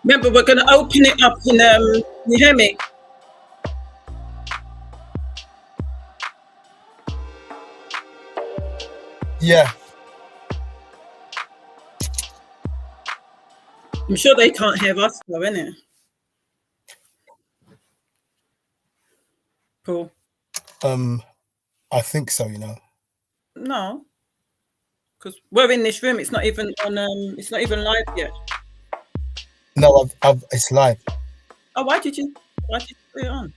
Remember, we're going to open it up in, you hear me? Yeah. I'm sure they can't hear us though, innit? Cool. I think so, you know. No. Because we're in this room, it's not even on, it's not even live yet. No, it's live. Oh, why did you put it on?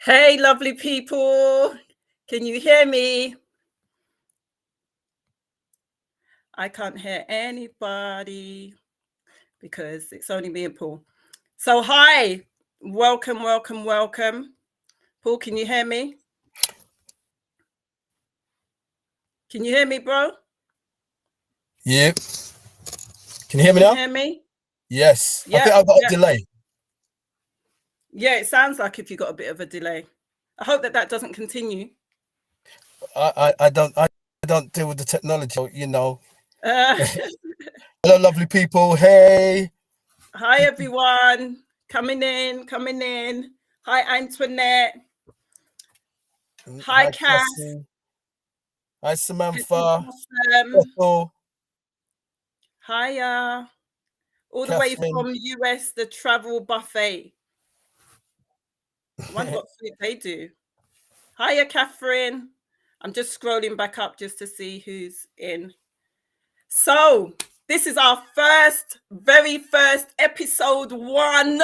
Hey, lovely people. Can you hear me? I can't hear anybody because it's only me and Paul. So, hi. Welcome, welcome, welcome. Paul, can you hear me? Can you hear me, bro? Yeah. Can you hear me You now? hear me? Yes. I Yeah. think I've got a delay. Yeah, it sounds like if you got a bit of a delay. I hope that doesn't continue. I don't deal with the technology, you know. Uh, Hello, lovely people. Hey. Hi, everyone. Coming in. Hi, Antoinette. Hi, Cass. Cassie. Hi, Samantha. Awesome. Ethel. Hiya. All the way Catherine. from US, the travel buffet. I wonder what food they do. Hiya, Catherine. I'm just scrolling back up just to see who's in. So, this is our very first episode 1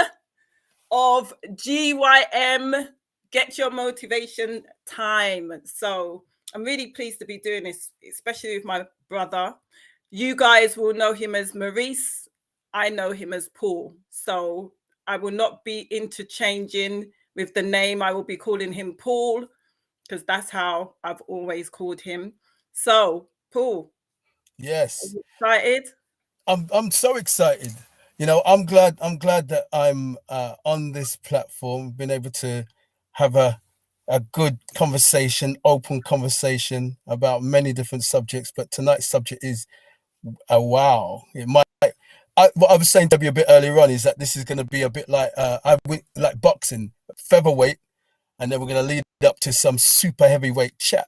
of GYM Get Your Motivation Time. So, I'm really pleased to be doing this, especially with my brother. You guys will know him as Maurice. I know him as Paul. So I will not be interchanging with the name. I will be calling him Paul because that's how I've always called him. So, Paul. Yes. Are you excited? I'm so excited. You know, I'm glad that I'm on this platform, been able to have a good conversation, open conversation about many different subjects. But tonight's subject is wow. It might. What I was saying to Debbie a bit earlier on is that this is going to be a bit like like boxing, featherweight, and then we're going to lead up to some super heavyweight chat.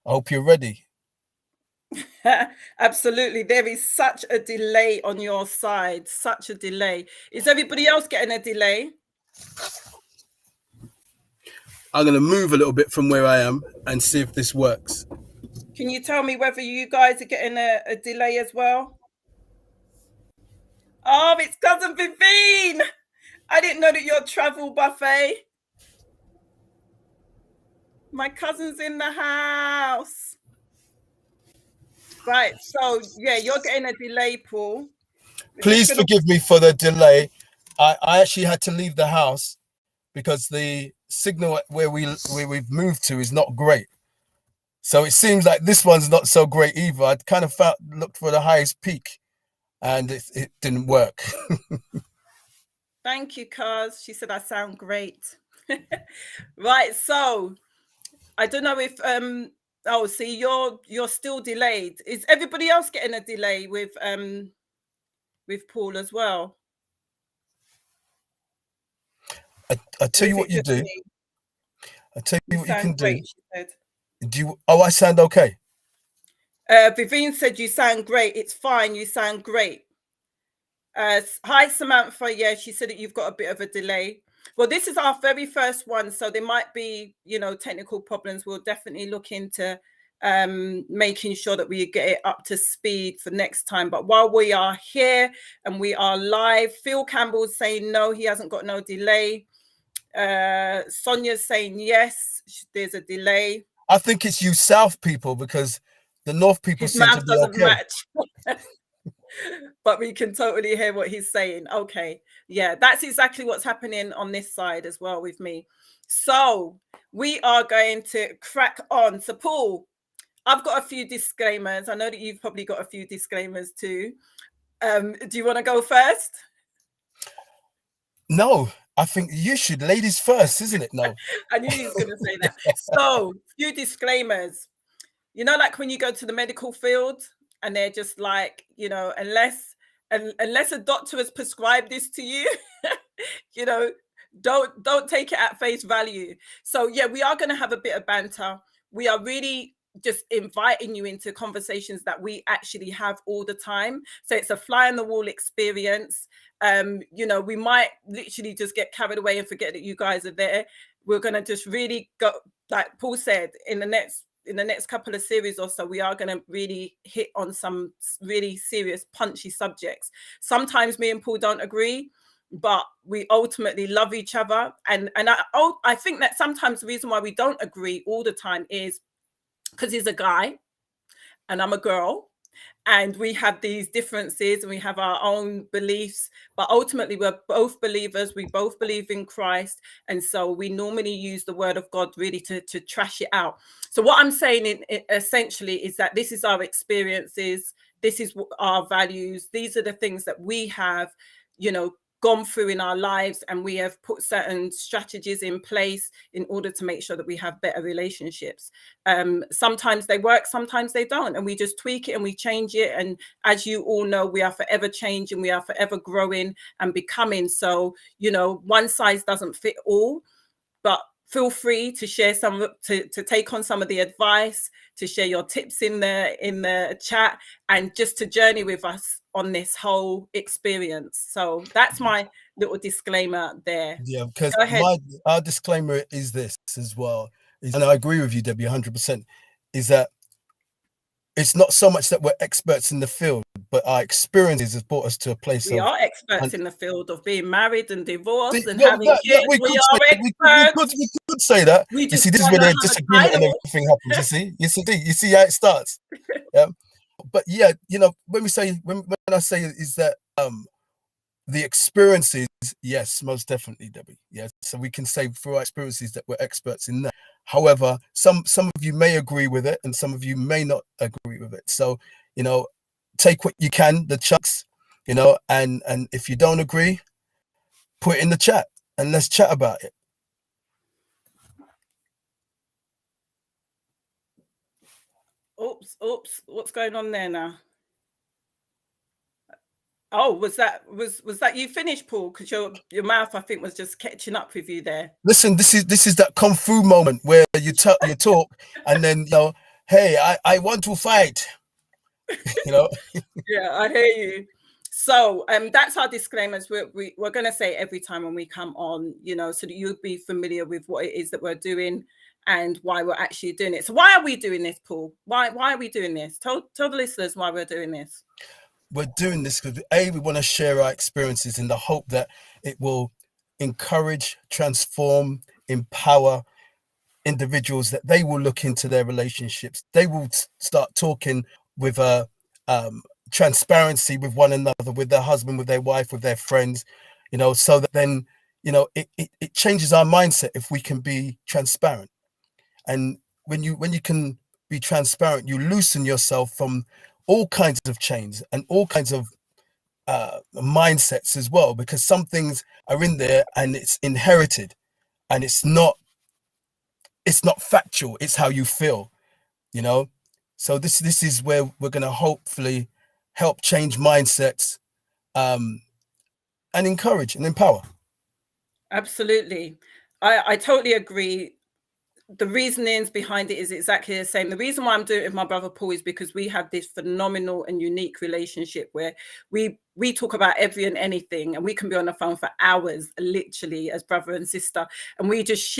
I hope you're ready. Absolutely. There is such a delay on your side. Such a delay. Is everybody else getting a delay? I'm going to move a little bit from where I am and see if this works. Can you tell me whether you guys are getting a delay as well? Oh, it's cousin Vivine. I didn't know that you're travel buffet. My cousin's in the house. Right. So yeah, you're getting a delay, Paul. Please forgive me for the delay. I actually had to leave the house because the signal where we've moved to is not great. So it seems like this one's not so great either. I kind of looked for the highest peak, and it didn't work. Thank you, cuz. She said I sound great. Right. So I don't know if oh, see, you're still delayed. Is everybody else getting a delay with Paul as well? I tell you what you do. Me? I tell you what you can great, do. she said. Do you? Oh, I sound okay. Vivine said you sound great. It's fine. You sound great. Hi, Samantha. Yeah, she said that you've got a bit of a delay. Well, this is our very first one, so there might be, technical problems. We'll definitely look into making sure that we get it up to speed for next time. But while we are here and we are live, Phil Campbell's saying no, he hasn't got no delay. Sonia's saying yes, there's a delay. I think it's you South people because the North people His seem to mouth be doesn't okay. match. But we can totally hear what he's saying. Okay. Yeah, that's exactly what's happening on this side as well with me. So we are going to crack on. So Paul, I've got a few disclaimers. I know that you've probably got a few disclaimers too. Do you want to go first? No, I think you should. Ladies first, isn't it? No. I knew he was going to say that. So, few disclaimers. Like when you go to the medical field and they're just like, unless a doctor has prescribed this to you, don't take it at face value. So yeah, we are going to have a bit of banter. We are really just inviting you into conversations that we actually have all the time. So it's a fly on the wall experience. We might literally just get carried away and forget that you guys are there. We're going to just really go, like Paul said, in the next couple of series or so, we are going to really hit on some really serious, punchy subjects. Sometimes me and Paul don't agree. but we ultimately love each other. And I think that sometimes the reason why we don't agree all the time is because he's a guy and I'm a girl, and we have these differences and we have our own beliefs, but ultimately we're both believers, we both believe in Christ, and so we normally use the word of God really to trash it out. So what I'm saying essentially is that this is our experiences, this is our values, these are the things that we have, gone through in our lives, and we have put certain strategies in place in order to make sure that we have better relationships. Sometimes they work, sometimes they don't, and we just tweak it and we change it. And as you all know, we are forever changing, we are forever growing and becoming. So one size doesn't fit all, but feel free to share to take on some of the advice, to share your tips in the chat, and just to journey with us on this whole experience. So that's my little disclaimer there. Yeah, because Go ahead. our disclaimer is this as well, and I agree with you, Debbie, 100%, is that it's not so much that we're experts in the field, but our experiences has brought us to a place We of. are experts in the field of being married and divorced and Well, having kids. we We could are say, experts. we could say that. We You just see, this is don't where know the how the disagreement and title. everything happens. You see how it starts. Yeah, but yeah, when I say is that the experiences, yes, most definitely, Debbie. Yes, so we can say through our experiences that we're experts in that. However, some of you may agree with it, and some of you may not agree with it. So, take what you can, the chunks, and if you don't agree, put it in the chat and let's chat about it. Oops, what's going on there now? Oh, was that you finished, Paul? Because your mouth, I think, was just catching up with you there. Listen, this is that kung fu moment where you talk and then hey, I want to fight. Yeah, I hear you. So that's our disclaimers. We're going to say every time when we come on, so that you'll be familiar with what it is that we're doing and why we're actually doing it. So why are we doing this, Paul? Why are we doing this? Tell the listeners why we're doing this. We're doing this because we want to share our experiences in the hope that it will encourage, transform, empower individuals, that they will look into their relationships. They will start talking with transparency with one another, with their husband, with their wife, with their friends, so that then, it changes our mindset if we can be transparent. And when you can be transparent, you loosen yourself from all kinds of chains and all kinds of mindsets as well, because some things are in there and it's inherited, and it's not factual, it's how you feel. So this is where we're going to hopefully help change mindsets, and encourage and empower. Absolutely. I totally agree. The reasonings behind it is exactly the same. The reason why I'm doing it with my brother Paul is because we have this phenomenal and unique relationship where we talk about every and anything, and we can be on the phone for hours, literally, as brother and sister, and we just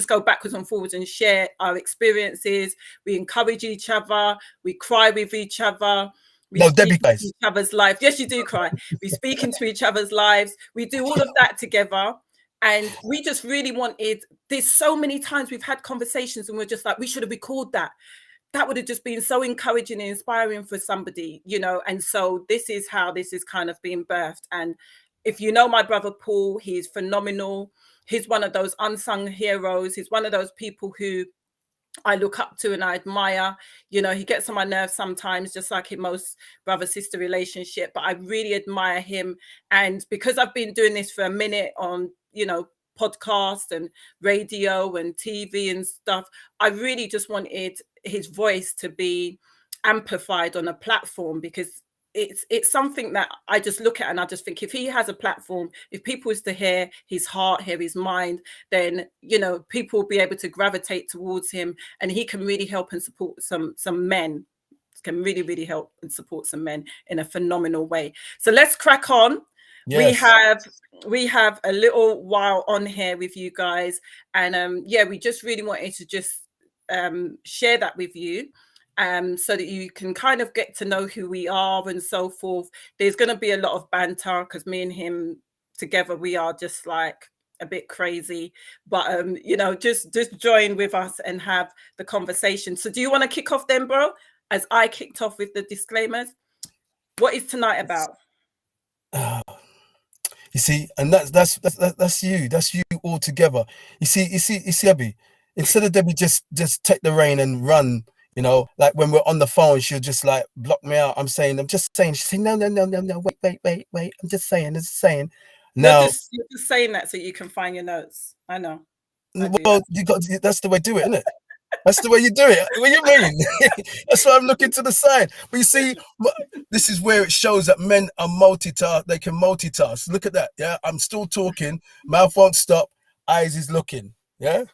go backwards and forwards and share our experiences. We encourage each other, we cry with each other. We No, speak Debbie, into guys. each other's lives. Yes, you do cry. We speak into each other's lives. We do all of that together. And we just really wanted, there's so many times we've had conversations and we're just like, we should have recorded that. That would have just been so encouraging and inspiring for somebody, and so this is how this is kind of being birthed. And if you know my brother Paul, he's phenomenal. He's one of those unsung heroes. He's one of those people who I look up to and I admire. He gets on my nerves sometimes, just like in most brother-sister relationship, but I really admire him. And because I've been doing this for a minute on, podcast and radio and TV and stuff, I really just wanted his voice to be amplified on a platform, because it's something that I just look at and I just think, if he has a platform, if people is to hear his heart, hear his mind, then people will be able to gravitate towards him, and he can really help and support some men, can really, really help and support some men in a phenomenal way. So let's crack on. Yes. We have a little while on here with you guys, and we just really wanted to just share that with you, so that you can kind of get to know who we are and so forth. There's going to be a lot of banter because me and him together we are just like a bit crazy, but you know, just join with us and have the conversation. So do you want to kick off then, bro, as I kicked off with the disclaimers? What is tonight about? You see, and that's you all together. You see, Abby. Instead of Debbie just take the rein and run, you know, like when we're on the phone, she'll just like block me out. I'm just saying. She's saying, no, wait. I'm just saying. Now, you're just saying that so you can find your notes. I know. Well, that's the way to do it, isn't it? That's the way you do it. What do you mean? That's why I'm looking to the side. But you see, this is where it shows that men are multitask. They can multitask. Look at that. Yeah, I'm still talking. Mouth won't stop. Eyes is looking. Yeah.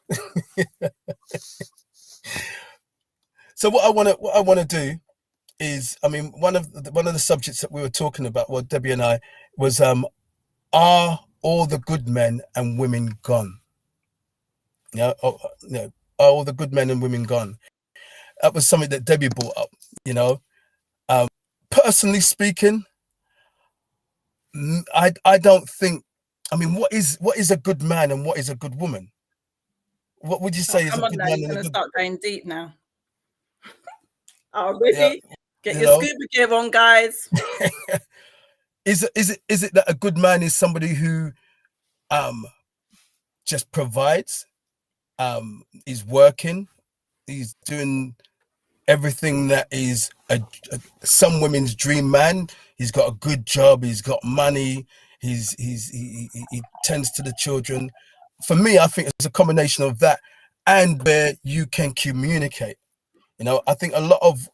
So what I want to do is, I mean, one of the subjects that we were talking about, well, Debbie and I, was are all the good men and women gone? Yeah, are all the good men and women gone? That was something that Debbie brought up. You know, personally speaking, I don't think. I mean, what is a good man and what is a good woman? What would you say is a good man and a good? Start going deep now. Ready? Yeah, get your scuba gear on, guys. Is it that a good man is somebody who just provides, is working, he's doing everything that is some women's dream man. He's got a good job, he's got money, he tends to the children. For me, I think it's a combination of that and where you can communicate. You know, I think a lot of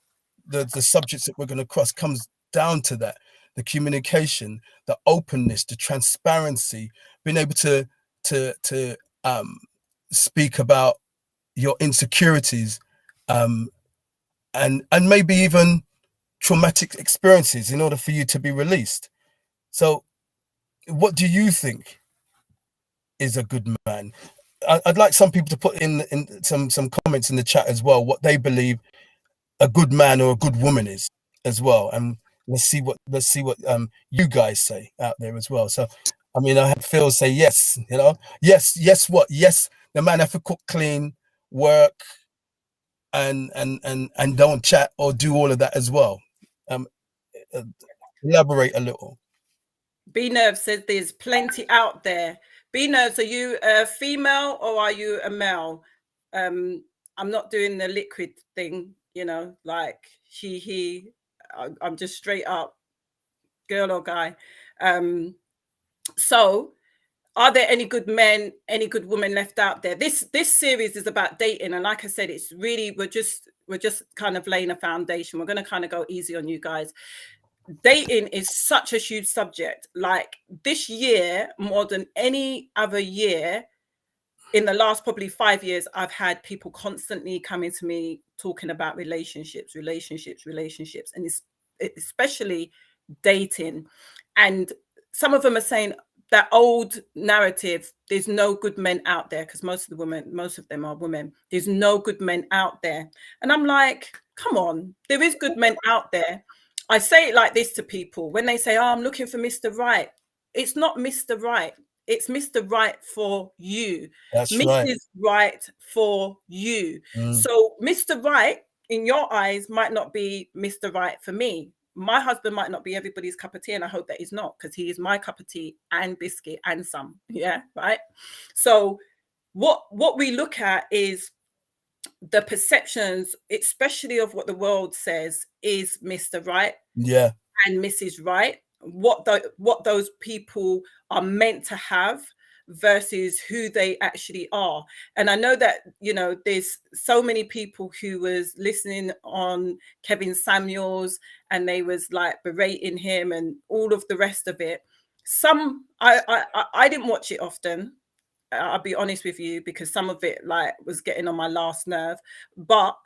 the subjects that we're going to cross comes down to that: the communication, the openness, the transparency, being able to speak about your insecurities, and maybe even traumatic experiences in order for you to be released. So what do you think is a good man? I'd like some people to put in some comments in the chat as well, what they believe a good man or a good woman is as well. And let's see what you guys say out there as well. So I mean, I had Phil say yes, you know, yes, the man have to cook, clean, work, and don't chat or do all of that as well. Elaborate a little. B Nerve says there's plenty out there. B Nerves, are you a female or are you a male? I'm not doing the liquid thing, you know, like he. I'm just straight up girl or guy. So are there any good men, any good women left out there? This series is about dating, and like I said, it's really we're just kind of laying a foundation. We're going to kind of go easy on you guys. Dating is such a huge subject. Like this year, more than any other year in the last probably 5 years, I've had people constantly coming to me talking about relationships, and especially dating. And some of them are saying that old narrative, there's no good men out there, because most of them are women. There's no good men out there. And I'm like, come on, there is good men out there. I say it like this to people when they say, oh, I'm looking for Mr. Right. It's not Mr. Right. It's Mr. Right for you. That's Mrs. right. Right for you. So Mr. Right in your eyes might not be Mr. Right for me. My husband might not be everybody's cup of tea, and I hope that he's not, because he is my cup of tea and biscuit and some. Yeah, right. So what we look at is the perceptions, especially of what the world says is Mr. Right, yeah, and Mrs. Right, what those people are meant to have versus who they actually are. And I know that, you know, there's so many people who was listening on Kevin Samuels and they was like berating him and all of the rest of it. Some I didn't watch it often, I'll be honest with you, because some of it like was getting on my last nerve. But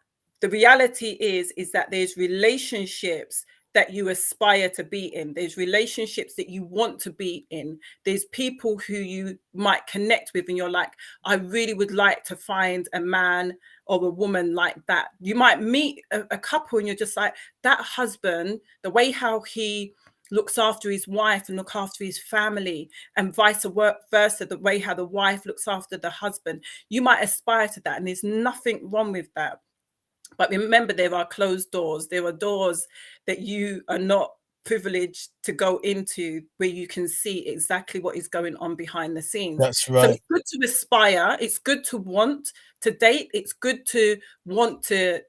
the reality is that there's relationships that you aspire to be in. There's relationships that you want to be in. There's people who you might connect with and you're like, I really would like to find a man or a woman like that. You might meet a couple and you're just like, that husband, the way how he looks after his wife and look after his family, and vice versa, the way how the wife looks after the husband. You might aspire to that, and there's nothing wrong with that. But remember, there are closed doors. There are doors that you are not privileged to go into, where you can see exactly what is going on behind the scenes. That's So right. it's good to aspire. It's good to want to date. It's good to want to,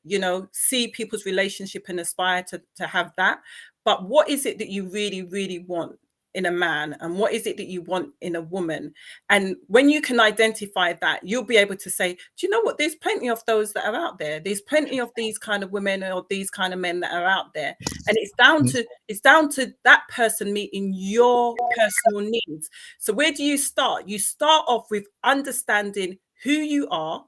see people's relationship and aspire to have that. But what is it that you really, really want in a man, and what is it that you want in a woman? And when you can identify that, you'll be able to say, do you know what, there's plenty of those that are out there. There's plenty of these kind of women or these kind of men that are out there. And it's down to that person meeting your personal needs. So where do you start? You start off with understanding who you are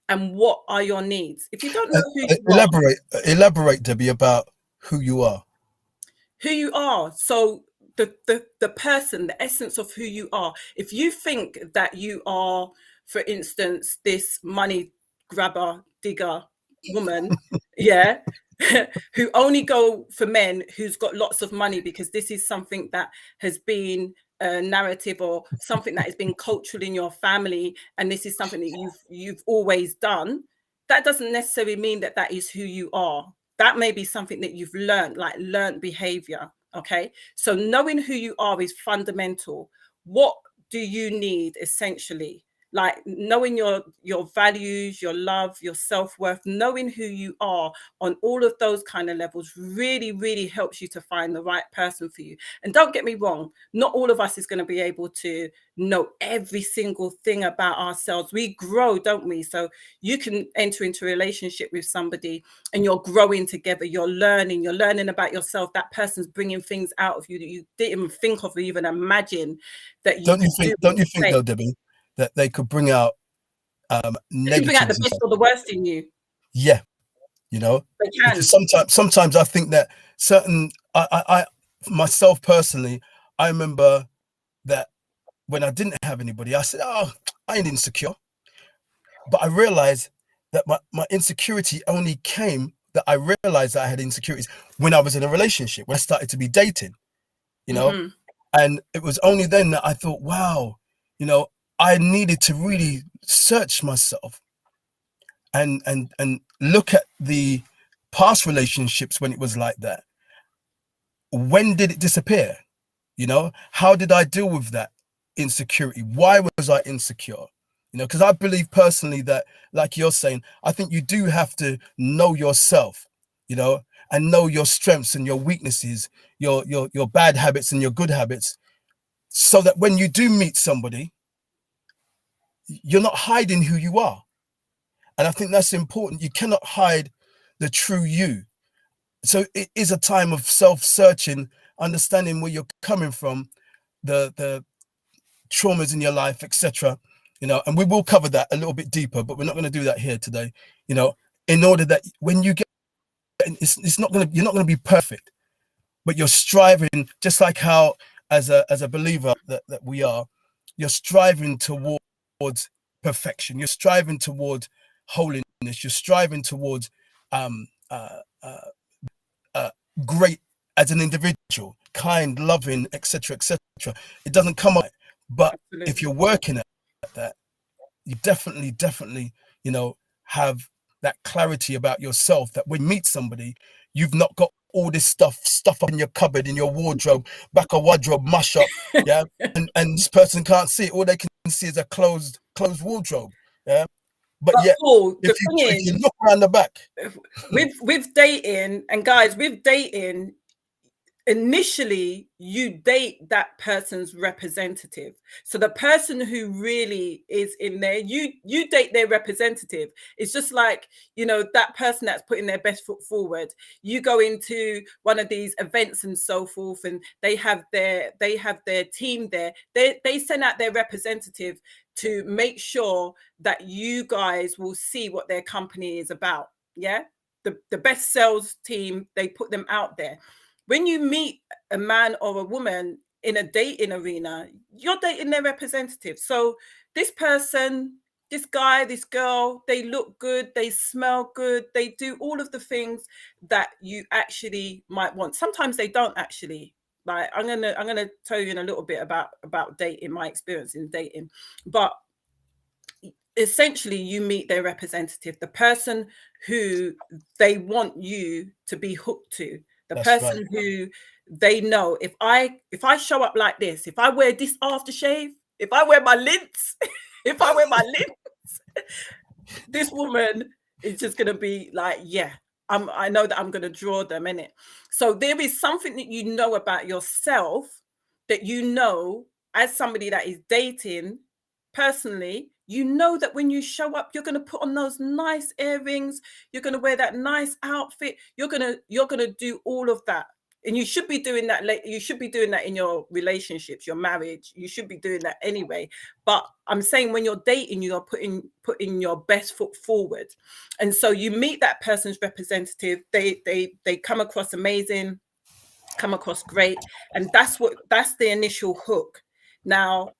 and what are your needs. If you don't know who you are, Elaborate, Debbie, about who you are. So the person, the essence of who you are. If you think that you are, for instance, this money grabber, digger woman, yeah, who only go for men who's got lots of money because this is something that has been a narrative or something that has been cultural in your family, and this is something that you've always done, that doesn't necessarily mean that that is who you are. That may be something that you've learned, like learned behavior. Okay. So knowing who you are is fundamental. What do you need essentially? Like knowing your values, your love, your self-worth, knowing who you are on all of those kind of levels really, really helps you to find the right person for you. And don't get me wrong, not all of us is going to be able to know every single thing about ourselves. We grow, don't we? So you can enter into a relationship with somebody and you're growing together, you're learning about yourself. That person's bringing things out of you that you didn't think of or even imagine that you could do. Don't you think though, Debbie, that they could bring out They can bring out the negatives? best or the worst in you. Yeah, They can. because sometimes I think that certain I myself personally, I remember that when I didn't have anybody, I said, "Oh, I ain't insecure," but I realized that my insecurity only came, that I realized that I had insecurities when I was in a relationship, when I started to be dating, Mm-hmm. and it was only then that I thought, wow, I needed to really search myself and look at the past relationships when it was like that. When did it disappear? How did I deal with that insecurity? Why was I insecure? Because I believe personally that, like you're saying, I think you do have to know yourself, and know your strengths and your weaknesses, your bad habits and your good habits, so that when you do meet somebody, you're not hiding who you are. And I think that's important. You cannot hide the true you. So it is a time of self-searching, understanding where you're coming from, the traumas in your life, etc. And we will cover that a little bit deeper, but we're not going to do that here today. In order that when you get, it's not going to, you're not going to be perfect, but you're striving, just like how as a believer that we are, you're striving towards perfection. You're striving towards holiness. You're striving towards um, uh, great as an individual, kind, loving, etc., etc. It doesn't come up, but Absolutely. if you're working at that, you definitely, have that clarity about yourself, that when you meet somebody, you've not got all this stuff up in your cupboard, in your wardrobe, back of wardrobe, mash up, yeah, and this person can't see it. All they can see is a closed wardrobe, yeah. But But yet, Paul, the if thing is, you look around the back, with dating, and guys, with dating, initially you date that person's representative. So the person who really is in there, you date their representative. It's just like, that person that's putting their best foot forward. You go into one of these events and so forth, and they have their team there. They send out their representative to make sure that you guys will see what their company is about. Yeah. The best sales team, they put them out there. When you meet a man or a woman in a dating arena, you're dating their representative. So this person, this guy, this girl, they look good, they smell good, they do all of the things that you actually might want. Sometimes they don't actually. Like I'm gonna tell you in a little bit about dating, my experience in dating, but essentially you meet their representative, the person who they want you to be hooked to, the That's right. person who they know, if I show up like this, if I wear this aftershave, if I wear my lints, if I wear my lints, this woman is just gonna be like, yeah, I know that I'm gonna draw them in it. So there is something that you know about yourself, that you know as somebody that is dating personally, you know that when you show up, you're gonna put on those nice earrings, you're gonna wear that nice outfit, you're gonna do all of that. And you should be doing that. You should be doing that in your relationships, your marriage. You should be doing that anyway. But I'm saying when you're dating, you are putting your best foot forward. And so you meet that person's representative. They come across amazing, come across great, and that's the initial hook. Now,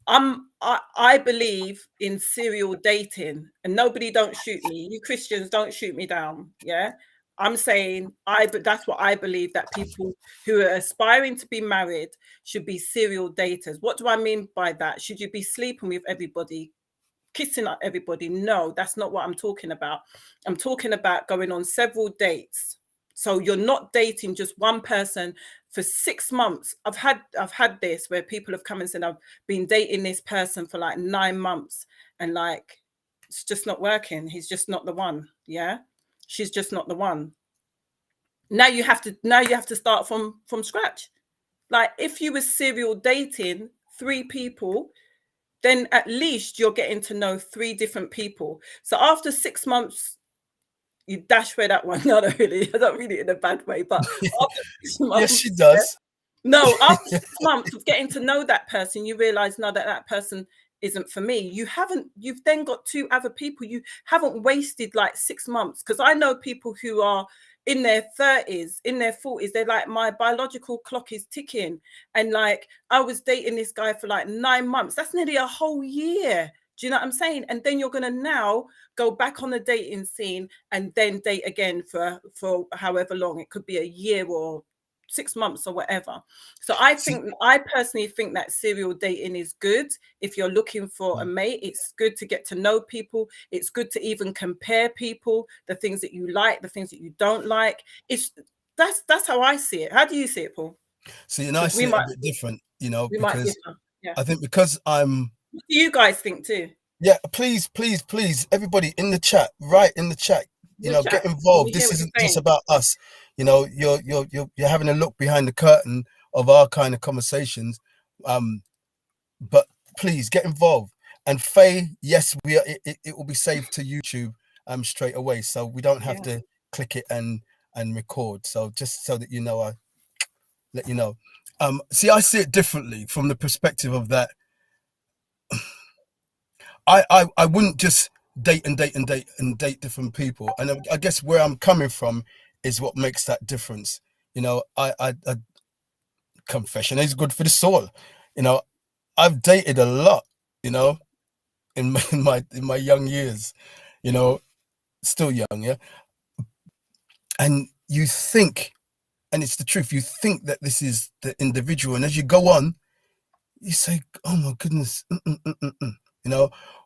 I believe in serial dating, and nobody don't shoot me. You Christians don't shoot me down. Yeah. I'm saying but that's what I believe, that people who are aspiring to be married should be serial daters. What do I mean by that? Should you be sleeping with everybody, kissing up everybody? No, that's not what I'm talking about. I'm talking about going on several dates. So you're not dating just one person for 6 months. I've had this where people have come and said, I've been dating this person for like 9 months, and like it's just not working. He's just not the one. Yeah. She's just not the one. Now you have to start from scratch. Like if you were serial dating 3 people, then at least you're getting to know 3 different people. So after 6 months, you dash where that one. No, I don't really in a bad way, but after 6 months, Yes, she does. no, after 6 months of getting to know that person, you realize now that person isn't for me. You've then got 2 other people. You haven't wasted like 6 months. Because I know people who are in their 30s, in their 40s, they're like, my biological clock is ticking. And like, I was dating this guy for like 9 months. That's nearly a whole year. Do you know what I'm saying? And then you're going to now go back on the dating scene and then date again for however long. It could be a year or 6 months or whatever. So I personally think that serial dating is good. If you're looking for a mate, it's good to get to know people. It's good to even compare people, the things that you like, the things that you don't like. That's how I see it. How do you see it, Paul? See, and I see it a bit different, because Yeah. I think because I'm. What do you guys think too? Yeah, please, everybody in the chat, right in the chat, get involved. This isn't just about us. You're having a look behind the curtain of our kind of conversations. But please get involved. And Faye, yes, it will be saved to YouTube straight away, so we don't have to click it and record. So just so that I let you know. See, I see it differently from the perspective of that. I wouldn't just date different people, and I guess where I'm coming from is what makes that difference. I confession is good for the soul. I've dated a lot. In my young years, still young, yeah. And you think, and it's the truth, you think that this is the individual, and as you go on, you say, "Oh my goodness."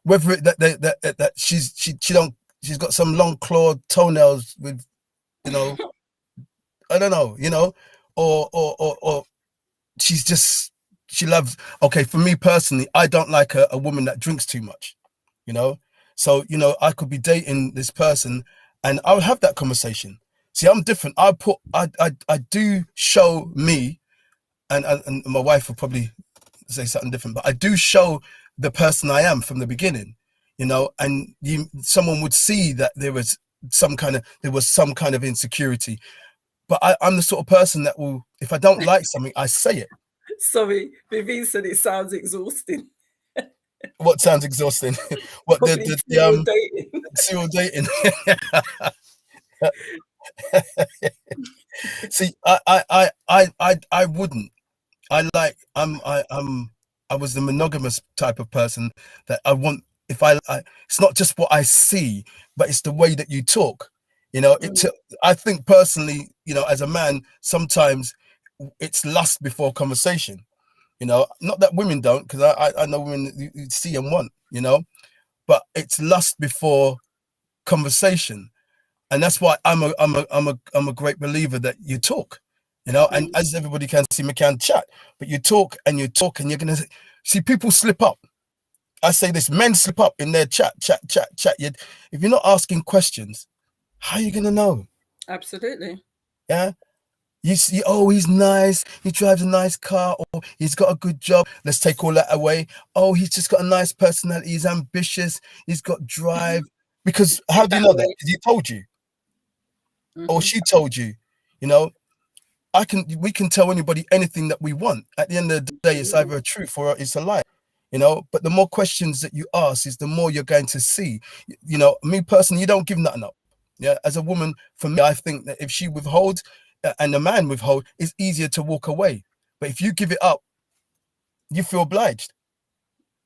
Whether it, that she's got some long clawed toenails with, I don't know, or she loves. Okay, for me personally, I don't like a woman that drinks too much, so I could be dating this person and I'll have that conversation. See, I'm different. I do show me, and my wife will probably say something different, but I do show the person I am from the beginning, and someone would see that there was some kind of insecurity, but I'm the sort of person that will, if I don't like something, I say it. Sorry, Vivi said it sounds exhausting. What sounds exhausting? What serial dating? Serial dating. See, I wouldn't. I was the monogamous type of person that I want. It's not just what I see, but it's the way that you talk. I think personally, as a man, sometimes it's lust before conversation. Not that women don't, because I know women you see and want, but it's lust before conversation. And that's why I'm a great believer that you talk, and as everybody can see, we can chat, but you talk and you're gonna see people slip up. I say this: men slip up in their chat. If you're not asking questions, how are you gonna know? Absolutely. Yeah. You see, oh, he's nice. He drives a nice car, or he's got a good job. Let's take all that away. Oh, he's just got a nice personality. He's ambitious. He's got drive. Because how do you know that? Because he told you, or she told you. You know, we can tell anybody anything that we want. At the end of the day, it's either a truth or it's a lie. But the more questions that you ask is the more you're going to see. Me personally, you don't give nothing up. Yeah, as a woman, for me, I think that if she withholds and the man withhold, it's easier to walk away. But if you give it up, you feel obliged.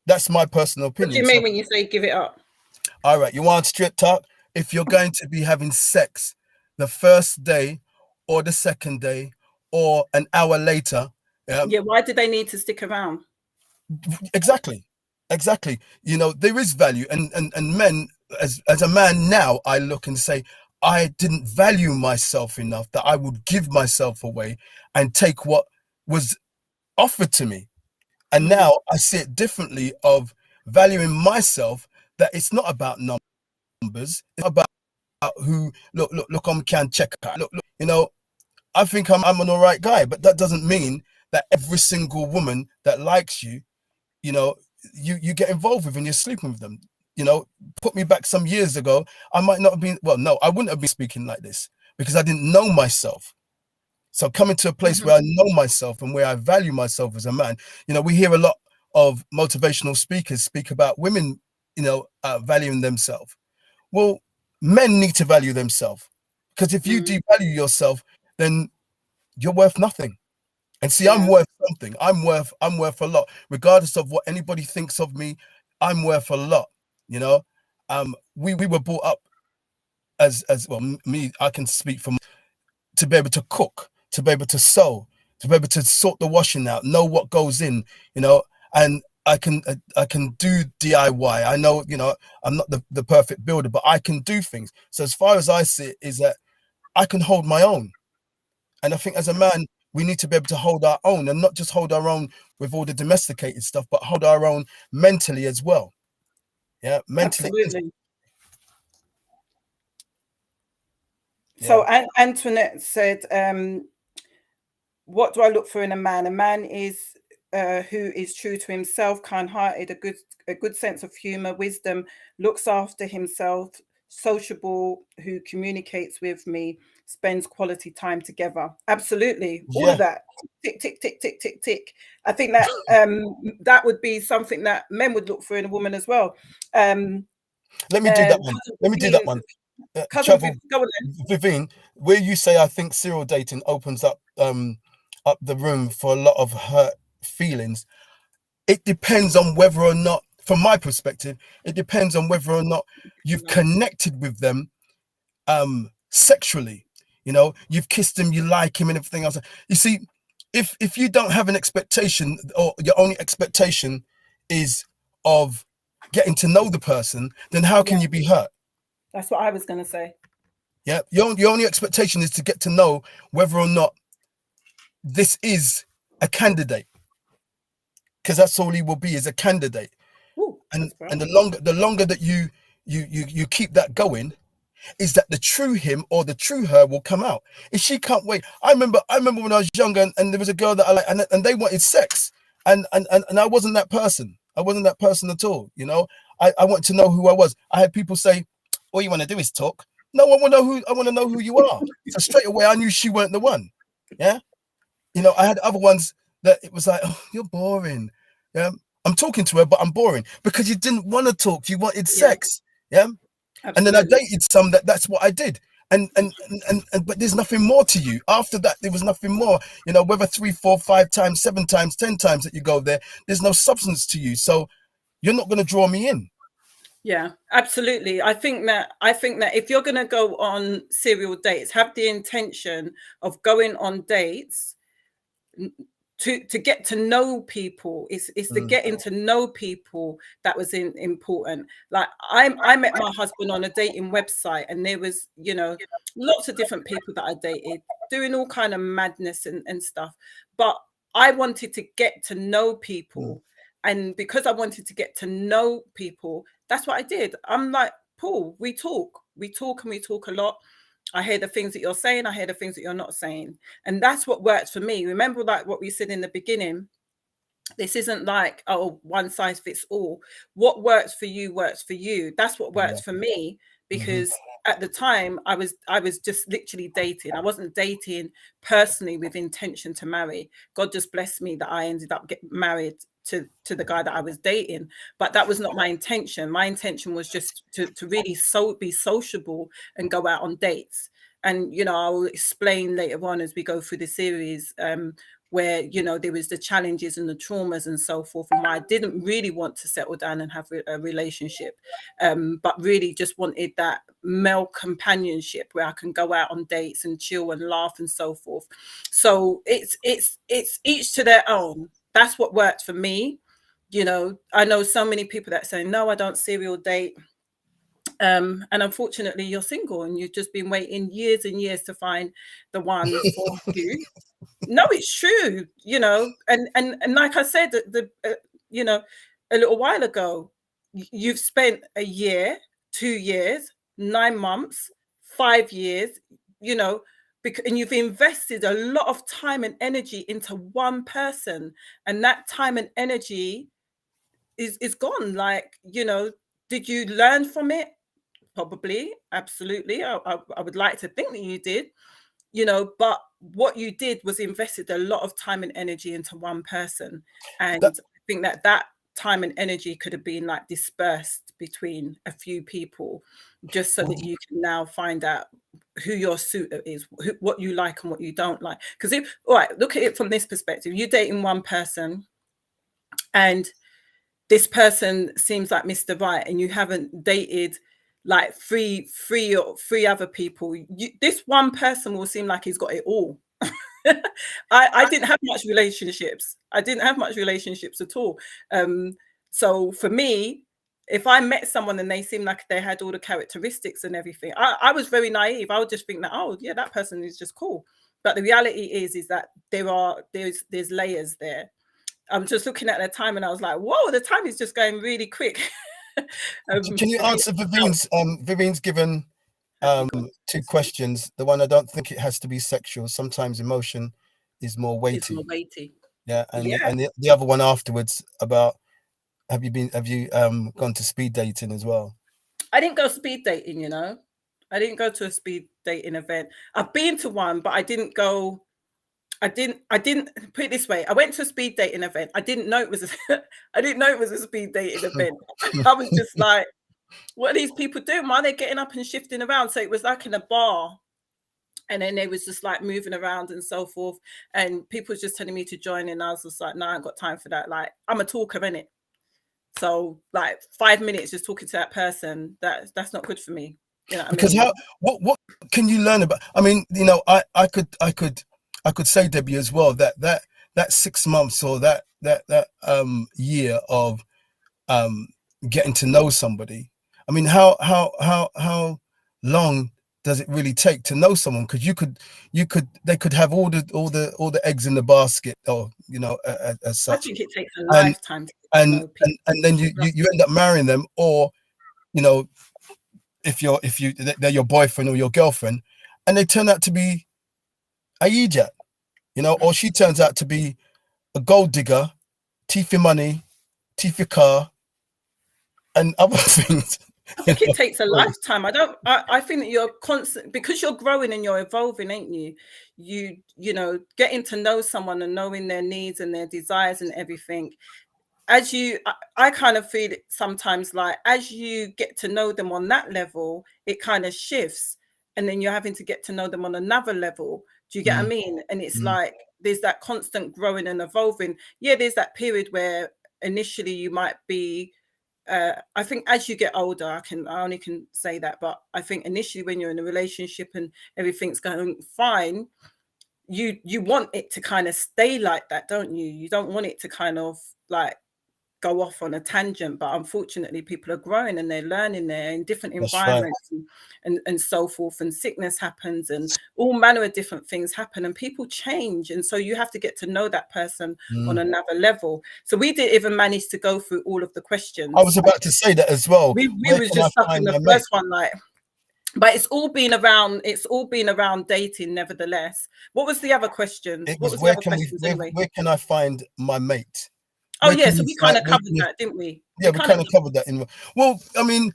That's my personal opinion. What do you mean when you say give it up? All right, you want straight talk? If you're going to be having sex the first day or the second day or an hour later. Yeah, why do they need to stick around? Exactly. There is value, and men, as a man now, I look and say, I didn't value myself enough that I would give myself away and take what was offered to me. And now I see it differently, of valuing myself, that it's not about numbers, it's about who look on can check out. Look, I think I'm an all right guy, but that doesn't mean that every single woman that likes you, you get involved with and you're sleeping with them. Put me back some years ago, I might not have been, I wouldn't have been speaking like this because I didn't know myself. So coming to a place where I know myself and where I value myself as a man, we hear a lot of motivational speakers speak about women, valuing themselves. Well, men need to value themselves, because if you devalue yourself, then you're worth nothing. And see, I'm worth something. I'm worth a lot, regardless of what anybody thinks of me. I'm worth a lot. We were brought up as well. Me, I can speak for, to be able to cook, to be able to sew, to be able to sort the washing out, know what goes in, and I can do DIY. I know, I'm not the perfect builder, but I can do things. So as far as I see it, is that I can hold my own. And I think as a man, we need to be able to hold our own, and not just hold our own with all the domesticated stuff, but hold our own mentally as well. Yeah, mentally. Absolutely. So Antoinette said, what do I look for in a man? A man is who is true to himself, kind-hearted, a good sense of humor, wisdom, looks after himself, sociable, who communicates with me, spends quality time together. Absolutely. All of that. Tick, tick, tick, tick, tick, tick. I think that that would be something that men would look for in a woman as well. Let me do that one. Let me do that one. Vivian, where you say, I think serial dating opens up the room for a lot of hurt feelings. It depends on whether or not, from my perspective, it depends on whether or not you've connected with them sexually. You've kissed him, you like him and everything else. You see, if you don't have an expectation, or your only expectation is of getting to know the person, then how can you be hurt? That's what I was going to say. Yeah, your only expectation is to get to know whether or not this is a candidate, because that's all he will be, is a candidate. Ooh, and the longer that you keep that going, is that the true him or the true her will come out. If she can't wait, I remember when I was younger, and there was a girl that I like, and they wanted sex, and I wasn't that person. I wasn't that person at all. I wanted to know who I was. I had people say, all you want to do is talk. No, I want to know who you are. So straight away I knew she weren't the one. Yeah. I had other ones that it was like, oh, you're boring. Yeah. I'm talking to her, but I'm boring, because you didn't want to talk. You wanted sex. Yeah. Absolutely. And then I dated some that's what I did. And but there's nothing more to you. After that, there was nothing more. Whether 3, 4, 5 times, 7 times, 10 times that you go there's no substance to you. So you're not going to draw me in. Yeah, absolutely. I think that if you're going to go on serial dates, have the intention of going on dates to get to know people. It's the getting to know people that was important. Like I met my husband on a dating website, and there was, you know, lots of different people that I dated doing all kind of madness and stuff, but I wanted to get to know people. And because I wanted to get to know people, that's what I did. I'm like, Paul, we talk and we talk a lot. I hear the things that you're saying, I hear the things that you're not saying. And that's what works for me. Remember, like what we said in the beginning, this isn't like, oh, one size fits all. What works for you works for you. That's what works for me, because at the time I was just literally dating. I wasn't dating personally with intention to marry. God just blessed me that I ended up getting married to the guy that I was dating, but that was not my intention. My intention was just to really be sociable and go out on dates. And, you know, I'll explain later on as we go through the series, where, you know, there was the challenges and the traumas and so forth, and why I didn't really want to settle down and have a relationship, but really just wanted that male companionship where I can go out on dates and chill and laugh and so forth. So it's each to their own. That's what worked for me. You know, I know so many people that say, no, I don't serial date. And unfortunately, you're single and you've just been waiting years and years to find the one for you. No, it's true, you know, and like I said, you know, a little while ago, you've spent a year, 2 years, 9 months, 5 years, you know, and you've invested a lot of time and energy into one person, and that time and energy is gone. Like, you know, did you learn from it? Probably, absolutely. I would like to think that you did, you know, but what you did was invested a lot of time and energy into one person. And I think that time and energy could have been like dispersed between a few people, just so that you can now find out who your suitor is, what you like and what you don't like. Because all right, look at it from this perspective. You're dating one person and this person seems like Mr. Right, and you haven't dated like three other people. This one person will seem like he's got it all. I didn't have much relationships. I didn't have much relationships at all. So for me, if I met someone and they seemed like they had all the characteristics and everything, I was very naive. I would just think that, oh yeah, that person is just cool. But the reality is that there's layers there. I'm just looking at the time and I was like, whoa, the time is just going really quick. Can you answer Vivian's given 2 questions. The one, I don't think it has to be sexual. Sometimes emotion is more weighty. It's more weighty. Yeah, and the other one afterwards about have you gone to speed dating as well? I didn't go speed dating, you know. I didn't go to a speed dating event. I've been to one, but I didn't put it this way. I went to a speed dating event. I didn't know it was a speed dating event. I was just like, what are these people doing? Why are they getting up and shifting around? So it was like in a bar, and then they was just like moving around and so forth. And people was just telling me to join, and I was just like, no, I ain't got time for that. Like, I'm a talker, innit? So like 5 minutes just talking to that person, that's not good for me. You know what Because I mean? what can you learn about? I mean, you know, I could say, Debbie, as well, that 6 months or that year of getting to know somebody. I mean, how long does it really take to know someone? Because they could have all the eggs in the basket, or you know, as such. I think it takes a lifetime to get to know people. And then you end up marrying them, or you know, if they're your boyfriend or your girlfriend, and they turn out to be a idiot, you know, or she turns out to be a gold digger, thief your money, thief your car, and other things. I think it takes a lifetime. I think that you're constant, because you're growing and you're evolving, ain't you? You know, getting to know someone and knowing their needs and their desires and everything. I kind of feel it sometimes, like as you get to know them on that level, it kind of shifts, and then you're having to get to know them on another level. Do you get what I mean? And it's like there's that constant growing and evolving. Yeah, there's that period where initially you might be. I think as you get older, I only can say that, but I think initially when you're in a relationship and everything's going fine, you want it to kind of stay like that, don't you? You don't want it to kind of like go off on a tangent, but unfortunately people are growing and they're learning, they're in different environments, and so forth, and sickness happens and all manner of different things happen, and people change, and so you have to get to know that person on another level. So we didn't even manage to go through all of the questions. I was about to say that as well. We was just stuck in the first one, like, but it's all been around dating nevertheless. What was the other question? Where can I find my mate? Oh yeah, so we kind of covered that, didn't we? Yeah, we kind of covered that. Well, I mean,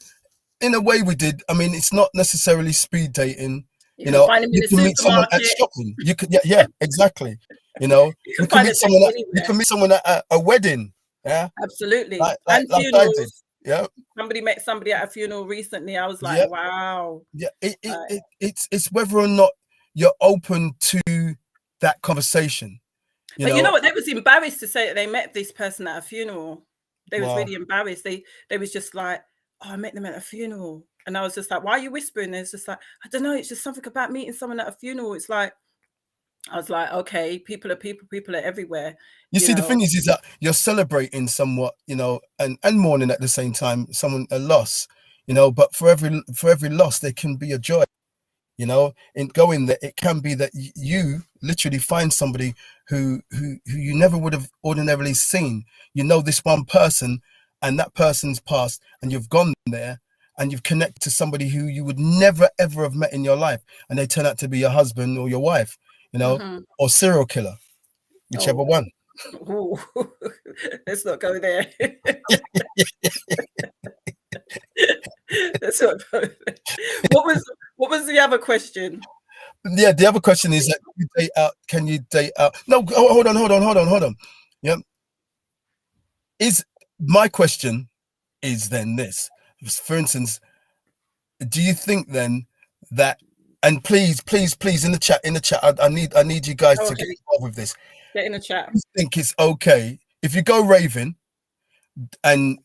in a way we did. I mean, it's not necessarily speed dating. You know, you can meet someone at shopping. You could, yeah, exactly. You know, you can meet someone. You can meet someone at a wedding. Yeah, absolutely. Like funerals. I did. Yeah. Somebody met somebody at a funeral recently. I was like, wow. Yeah, it's whether or not you're open to that conversation. But you know what? They was embarrassed to say that they met this person at a funeral. They was really embarrassed. They was just like, oh, I met them at a funeral. And I was just like, why are you whispering? It's just like, I don't know. It's just something about meeting someone at a funeral. It's like, I was like, okay, people are everywhere. You see, the thing is that you're celebrating somewhat, and mourning at the same time, a loss, but for every loss, there can be a joy. In going there, it can be that you literally find somebody who you never would have ordinarily seen. This one person, and that person's passed, and you've gone there and you've connected to somebody who you would never ever have met in your life, and they turn out to be your husband or your wife, or serial killer, whichever one. Ooh. Let's not go there. Let's not go there. What was the other question? Yeah, the other question is that can you date out? No, hold on. Yeah. My question is then this. For instance, do you think then that, and please in the chat, I need you guys to get involved with this. Get in the chat. Do you think it's okay if you go raving and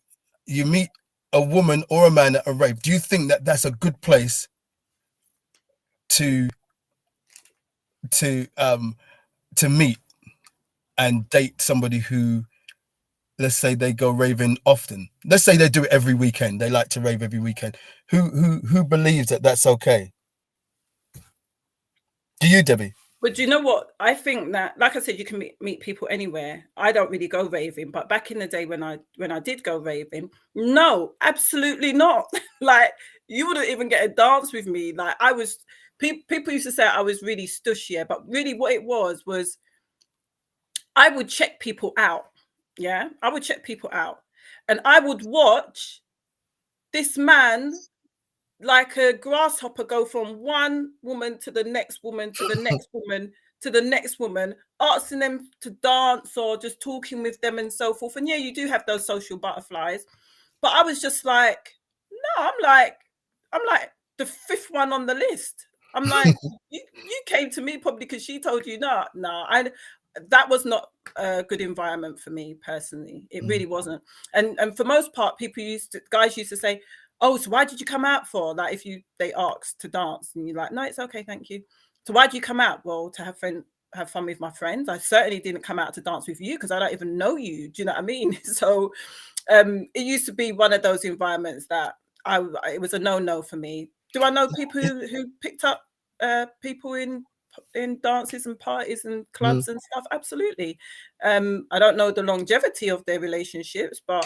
you meet a woman or a man at a rave? Do you think that that's a good place to meet and date somebody who, let's say, they go raving often? Let's say they do it every weekend. They like to rave every weekend. Who believes that that's okay? Do you, Debbie? But you know what? I think that, like I said, you can meet people anywhere. I don't really go raving, but back in the day when I did go raving, no, absolutely not. Like, you wouldn't even get a dance with me. Like, people used to say I was really stush, yeah, but really what it was I would check people out. Yeah, I would check people out, and I would watch this man like a grasshopper go from one woman to the next woman to the next woman to the next woman, asking them to dance or just talking with them and so forth. And yeah, you do have those social butterflies, but I was just like, no, I'm like the fifth one on the list. I'm like, you came to me probably because she told you no. That was not a good environment for me personally. It really wasn't. And for most part, guys used to say, oh, so why did you come out for? Like, if they asked to dance and you're like, no, it's okay, thank you. So why did you come out? Well, to have fun with my friends. I certainly didn't come out to dance with you because I don't even know you. Do you know what I mean? So it used to be one of those environments that it was a no for me. Do I know people who picked up people in dances and parties and clubs and stuff? Absolutely. I don't know the longevity of their relationships, but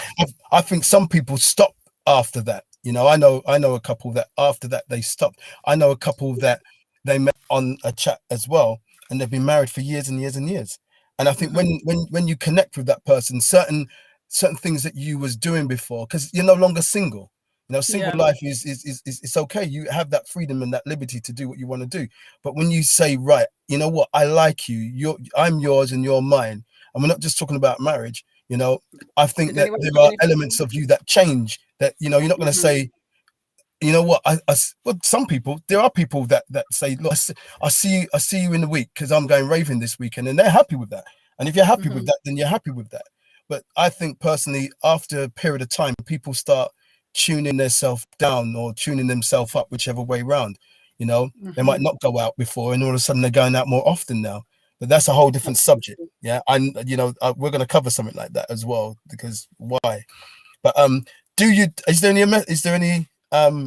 I think some people stop after that. I know a couple that after that they stopped. I know a couple that they met on a chat as well, and they've been married for years and years and years. And I think when you connect with that person, certain things that you was doing before, because you're no longer single. Single life is it's okay. You have that freedom and that liberty to do what you want to do. But when you say, right, you know what, I like you, I'm yours and you're mine, and we're not just talking about marriage. I think that there are elements of you that change. That you're not going to say, you know what, well, some people, there are people that say, look, I see you in the week because I'm going raving this weekend, and they're happy with that. And if you're happy with that, then you're happy with that. But I think personally, after a period of time, people start tuning themselves down or tuning themselves up, whichever way round. They might not go out before, and all of a sudden they're going out more often now. but that's a whole different subject. Yeah, and we're going to cover something like that as well, because why? But is there any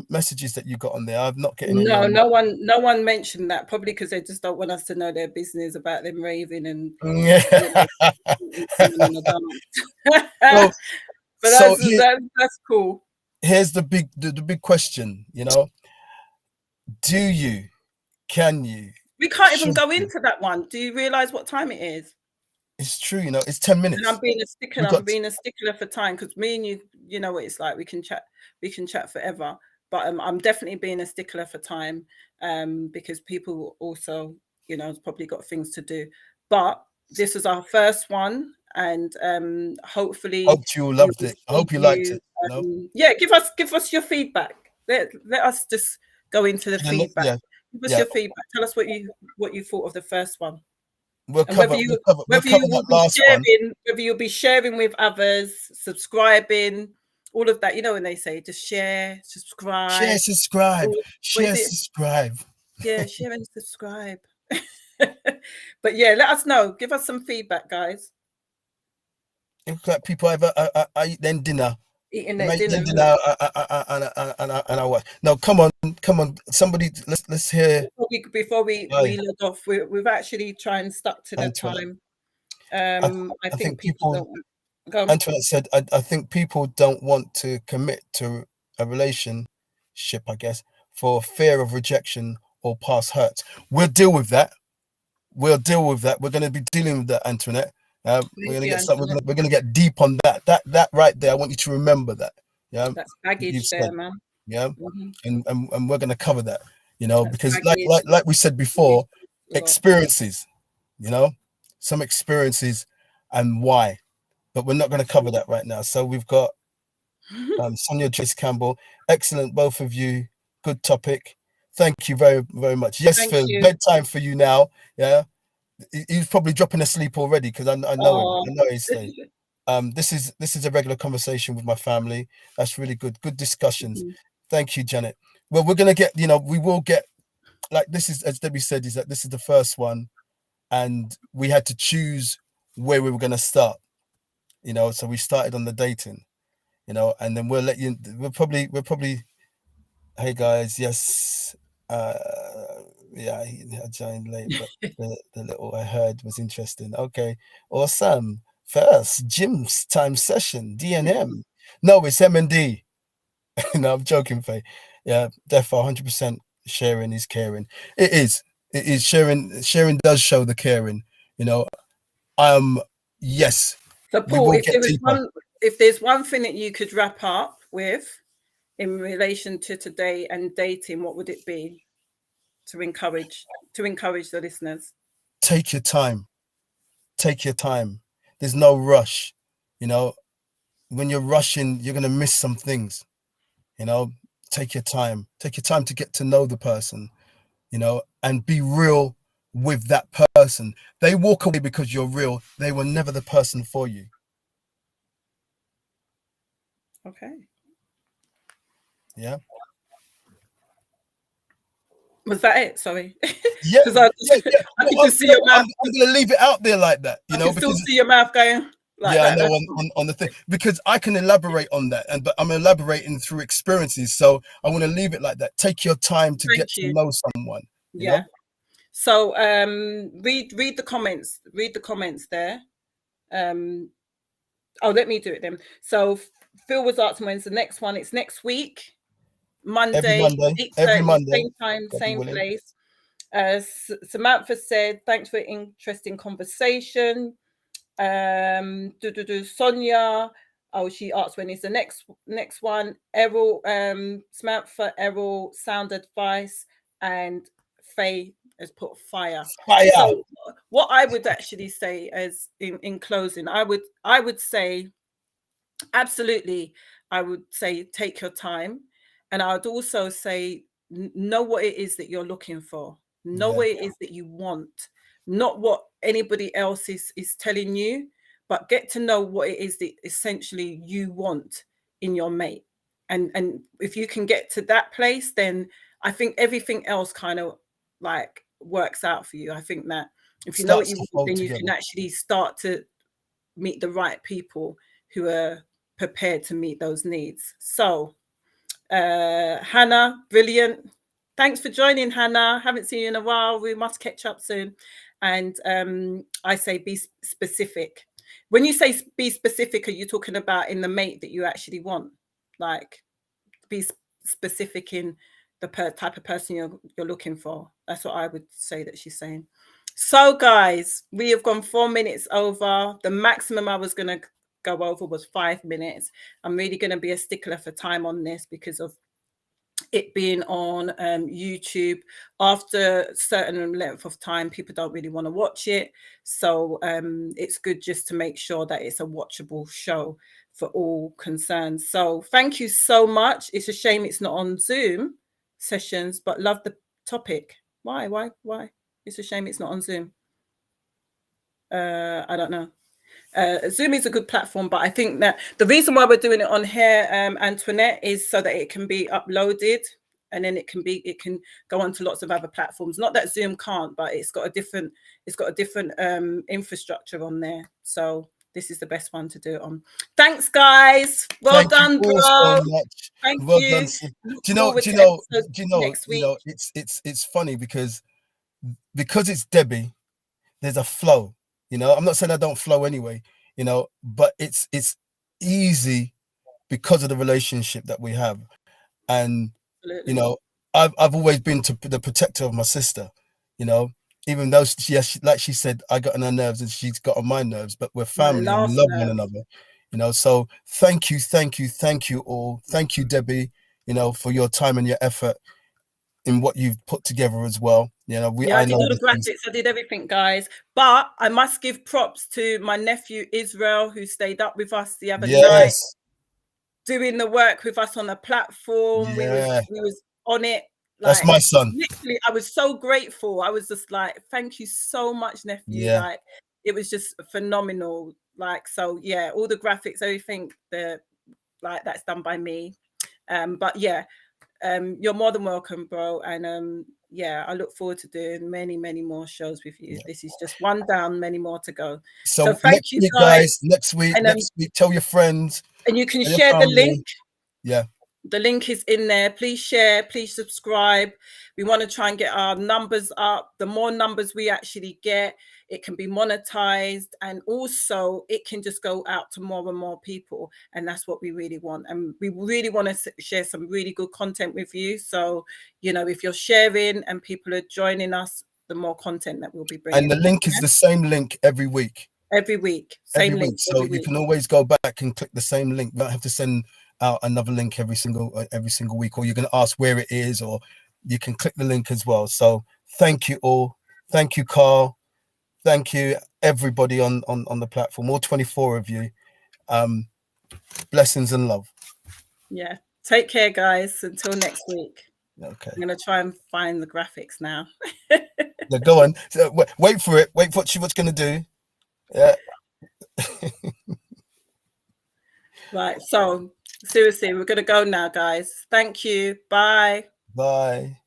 messages that you got on there? I'm not getting any. No one mentioned that, probably because they just don't want us to know their business about them raving and Yeah. singing in a dance. But that's cool. Here's the big question, can you? We can't even go into that one. Do you realize what time it is? It's true, it's 10 minutes. And I'm being a stickler for time, because me and you know what it's like. We can chat forever. But I'm definitely being a stickler for time, because people also, probably got things to do. But this is our first one, and hopefully, hope you loved it. I hope you liked it. Yeah, give us your feedback. Let us just go into the feedback. Yeah. Give us your feedback. Tell us what you thought of the first one. Whether you'll be sharing with others, subscribing, all of that. You know, when they say just share, subscribe. Subscribe. Yeah, share and subscribe. But yeah, let us know. Give us some feedback, guys. If people ever then dinner. Eating their dinner. And I watch. No, come on. Somebody, let's hear. Before we log off, we've actually tried and stuck to that time. I think people don't. Antoinette said, I think people don't want to commit to a relationship, I guess, for fear of rejection or past hurts. We'll deal with that. We're going to be dealing with that, Antoinette. We're going to get deep on that. That right there. I want you to remember that. Yeah, that's baggage there, man. Yeah, and we're going to cover that. That's because baggage. like we said before, experiences. Some experiences and why. But we're not going to cover that right now. So we've got Sonia Joyce Campbell. Excellent, both of you. Good topic. Thank you very, very much. Yes, Phil, bedtime for you now. Yeah. He's probably dropping asleep already, because I know him. I know he's staying. This is a regular conversation with my family. That's really good. Good discussions. Thank you, Janet. Well, we're gonna get, we will get, like, this is, as Debbie said, is that this is the first one, and we had to choose where we were gonna start. So we started on the dating, and then we'll let you. We're probably. Hey guys, yes. Yeah, I joined late, but the little I heard was interesting. Okay, awesome. First, Jim's time session, DNM. No, it's M&D. No, I'm joking, Faye. Yeah, definitely 100% sharing is caring. It is sharing. Sharing does show the caring. Yes. So Paul, if there's one thing that you could wrap up with in relation to today and dating, what would it be? To encourage the listeners. Take your time. There's no rush. When you're rushing, you're gonna miss some things. Take your time to get to know the person, and be real with that person. They walk away because you're real. They were never the person for you. Okay. Yeah. Was that it? Sorry. Yeah. I can just see your mouth. I'm gonna leave it out there like that, I can still see your mouth going. Like I know on the thing, because I can elaborate on that, but I'm elaborating through experiences. So I want to leave it like that. Take your time to get to know someone. Yeah. So read the comments. Read the comments there. Let me do it then. So Phil was asking when's the next one. It's next week. Monday, every Monday, same time, same place. Samantha said, thanks for an interesting conversation. Sonia, she asked when is the next one. Errol, Samantha, Errol, sound advice, and Faye has put fire. So what I would actually say as in closing, I would say absolutely, I would say take your time. And I would also say, know what it is that you're looking for. Know what it is that you want. Not what anybody else is telling you, but get to know what it is that essentially you want in your mate. And if you can get to that place, then I think everything else kind of like works out for you. I think that If you know what starts you to want, fold then you together. can actually start to meet the right people who are prepared to meet those needs. So, Hannah, brilliant. Thanks for joining, Hannah. Haven't seen you in a while. We must catch up soon. And I say be specific. When you say be specific, are you talking about in the mate that you actually want? Like, be specific in the type of person you're looking for. That's what I would say that she's saying. So, guys, we have gone 4 minutes over. The maximum I was going to go over was 5 minutes. I'm really going to be a stickler for time on this because of it being on YouTube. After a certain length of time, people don't really want to watch it. So it's good just to make sure that it's a watchable show for all concerned. So thank you so much. It's a shame it's not on Zoom sessions, but love the topic. Why? It's a shame it's not on Zoom. I don't know. Zoom is a good platform, but I think that the reason why we're doing it on here, Antoinette, is so that it can be uploaded and then it can go on to lots of other platforms. Not that Zoom can't, but it's got a different infrastructure on there. So this is the best one to do it on. Thanks, guys. Well done, bro. So much. Thank well you. Done. Look Do you know? forward Do you to know? episode Do you know? next week. You know, it's funny because it's Debbie. There's a flow. You know, I'm not saying I don't flow anyway. You know, but it's easy because of the relationship that we have, and Absolutely. you know, I've always been the protector of my sister. You know, even though like she said, I got on her nerves and she's got on my nerves, but we're family and we love one another. You know, so thank you all. Thank you, Debbie. You know, for your time and your effort in what you've put together as well. You know, I did all the graphics, I did everything, guys. But I must give props to my nephew Israel, who stayed up with us the other night, doing the work with us on the platform. Yeah. We was on it. Like, that's my son. Literally, I was so grateful. I was just like, thank you so much, nephew. Yeah. Like, it was just phenomenal. Like, so yeah, all the graphics, everything that's done by me. But yeah, you're more than welcome, bro. And yeah, I look forward to doing many, many more shows with you. Yeah. This is just one down, many more to go. So thank you, guys. Next week, tell your friends. And you can share the link. Yeah. The link is in there. Please share, please subscribe. We want to try and get our numbers up. The more numbers we actually get, it can be monetized, and also it can just go out to more and more people. And that's what we really want. And we really want to share some really good content with you. So, you know, if you're sharing and people are joining us, the more content that we'll be bringing. And the link is the same link every week. Every week. Same link. So you can always go back and click the same link. You don't have to send out another link every single week, or you can ask where it is, or you can click the link as well. So thank you all. Thank you, Carl. Thank you, everybody on the platform, all 24 of you. Blessings and love. Yeah. Take care, guys. Until next week. Okay. I'm going to try and find the graphics now. Yeah, go on. So, wait for it. Wait for what what's going to do. Yeah. Right. So seriously, we're going to go now, guys. Thank you. Bye. Bye.